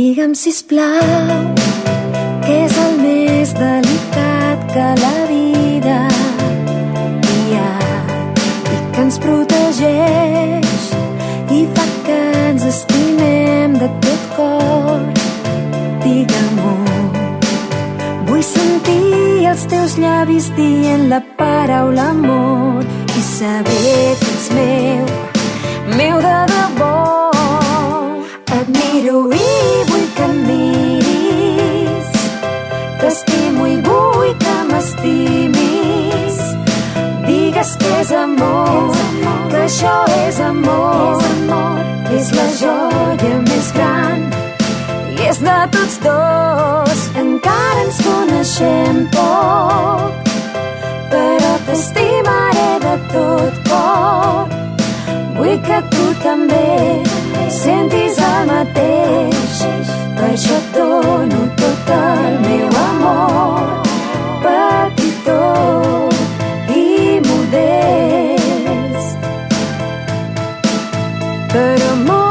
Digue'm, sisplau, què és el més delicat que la vida hi ha i que ens protegeix i fa que ens estimem de tot cor. Digue-m'ho, vull sentir els teus llavis dient la paraula amor i saber que ets meu, meu de debò. Et miro i vull que em miris, t'estimo i vull que m'estimis. Digues que és amor, que això és amor, és la joia més gran i és de tots dos. Encara ens coneixem poc, però t'estimaré de tot cor. Vull que tu també sentis el mateix, per això et dono tot el meu amor, petitó i modest, però molt